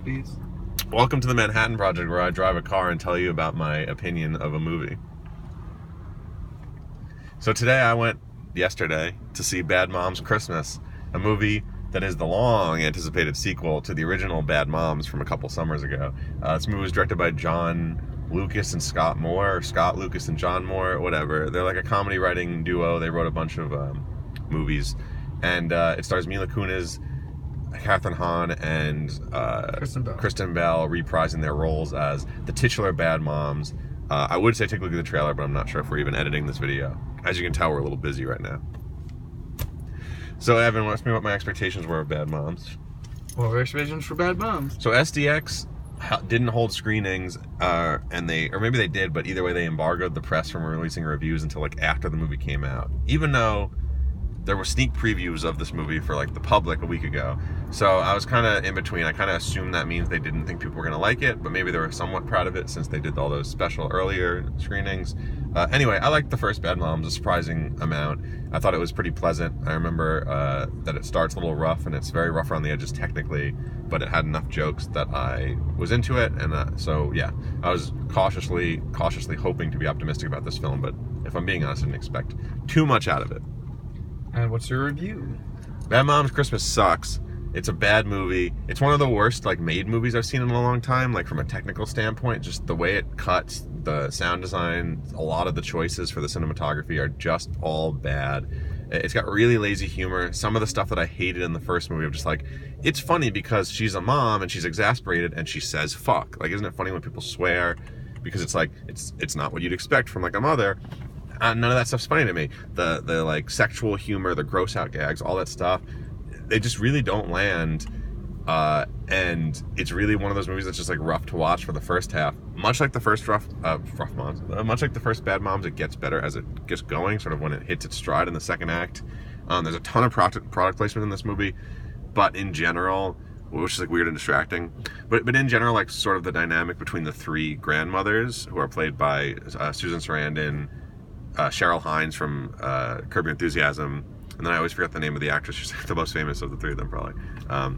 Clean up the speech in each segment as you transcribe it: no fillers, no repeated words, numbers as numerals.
Beats. Welcome to the Manhattan Project, where I drive a car and tell you about my opinion of a movie. So today I went, yesterday, to see Bad Moms Christmas, a movie that is the long-anticipated sequel to the original Bad Moms from a couple summers ago. This movie was directed by John Lucas and Scott Moore, or Scott Lucas and John Moore, whatever. They're like a comedy writing duo. They wrote a bunch of movies, and it stars Mila Kunis, Kathryn Hahn, and Kristen Bell reprising their roles as the titular Bad Moms. I would say take a look at the trailer, but I'm not sure if we're even editing this video. As you can tell, we're a little busy right now. So Evan, ask me what my expectations were of Bad Moms. What were expectations for Bad Moms? So SDX didn't hold screenings, or maybe they did, but either way they embargoed the press from releasing reviews until like after the movie came out. Even though there were sneak previews of this movie for like the public a week ago. So I was kind of in between. I kind of assumed that means they didn't think people were going to like it, but maybe they were somewhat proud of it since they did all those special earlier screenings. Anyway, I liked the first Bad Moms a surprising amount. I thought it was pretty pleasant. I remember that it starts a little rough, and it's very rough around the edges technically, but it had enough jokes that I was into it, and so yeah, I was cautiously hoping to be optimistic about this film, but if I'm being honest, I didn't expect too much out of it. And what's your review? Bad Moms Christmas sucks. It's a bad movie. It's one of the worst made movies I've seen in a long time, like from a technical standpoint. Just the way it cuts, the sound design, a lot of the choices for the cinematography are just all bad. It's got really lazy humor. Some of the stuff that I hated in the first movie, I'm just like, it's funny because she's a mom and she's exasperated and she says fuck. Like, isn't it funny when people swear? Because it's like, it's not what you'd expect from like a mother. None of that stuff's funny to me. The like sexual humor, the gross out gags, all that stuff, they just really don't land. And it's really one of those movies that's just like rough to watch for the first half. Much like the first much like the first Bad Moms, it gets better as it gets going, sort of when it hits its stride in the second act. There's a ton of product placement in this movie, but in general, which is like weird and distracting, but in general, like sort of the dynamic between the three grandmothers who are played by Susan Sarandon, Cheryl HInes from Curb Your Enthusiasm, and then I always forget the name of the actress. She's like the most famous of the three of them, probably.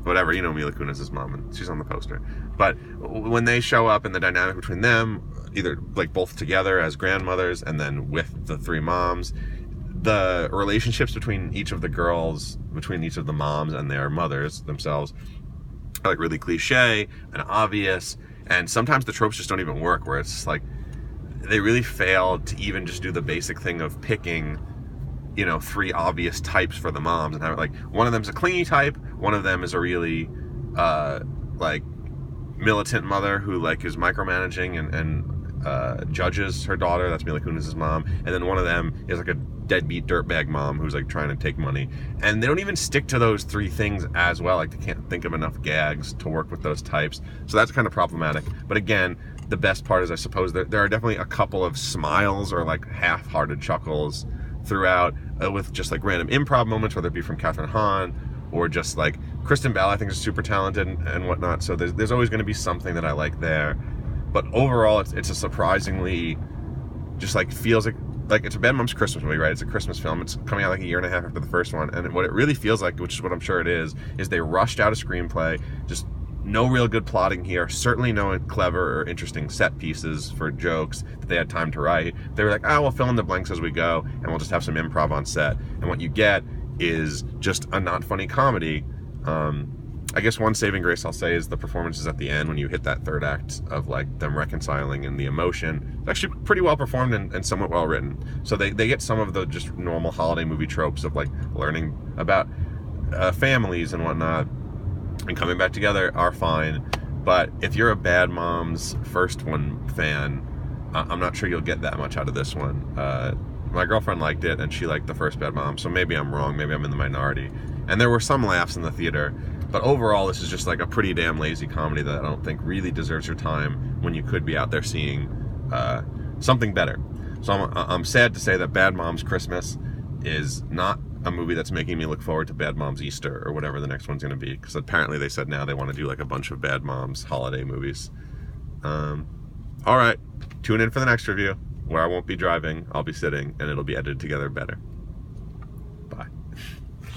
Whatever, you know Mila Kunis' mom, and she's on the poster. But when they show up and the dynamic between them, either like both together as grandmothers and then with the three moms, the relationships between each of the girls, between each of the moms and their mothers themselves, are like really cliche and obvious, and sometimes the tropes just don't even work, where it's like they really failed to even just do the basic thing of picking, you know, three obvious types for the moms and have it like one of them's a clingy type, one of them is a really like militant mother who like is micromanaging and judges her daughter. That's Mila Kunis' mom. And then one of them is like a deadbeat dirtbag mom who's like trying to take money. And they don't even stick to those three things as well. Like they can't think of enough gags to work with those types. So that's kind of problematic. But again, the best part is, I suppose, that there are definitely a couple of smiles or like half-hearted chuckles throughout, with just like random improv moments, whether it be from Kathryn Hahn or just like Kristen Bell, I think is super talented and whatnot. So there's always going to be something that I like there. But overall, it's a surprisingly just like feels like it's a Bad Moms Christmas movie, right? It's a Christmas film. It's coming out like a year and a half after the first one, and what it really feels like, which is what I'm sure it is they rushed out a screenplay. Just no real good plotting here. Certainly no clever or interesting set pieces for jokes that they had time to write. They were like, we'll fill in the blanks as we go, and we'll just have some improv on set. And what you get is just a not funny comedy. I guess one saving grace I'll say is the performances at the end when you hit that third act of like them reconciling and the emotion. It's actually pretty well performed and somewhat well written. So they get some of the just normal holiday movie tropes of like learning about families and whatnot and coming back together are fine. But if you're a Bad Moms first one fan, I'm not sure you'll get that much out of this one. My girlfriend liked it and she liked the first Bad Moms, so maybe I'm wrong, maybe I'm in the minority. And there were some laughs in the theater, but overall this is just like a pretty damn lazy comedy that I don't think really deserves your time when you could be out there seeing something better. So I'm sad to say that Bad Moms Christmas is not a movie that's making me look forward to Bad Moms Easter or whatever the next one's going to be, because apparently they said now they want to do like a bunch of Bad Moms holiday movies. Alright, tune in for the next review where I won't be driving, I'll be sitting, and it'll be edited together better.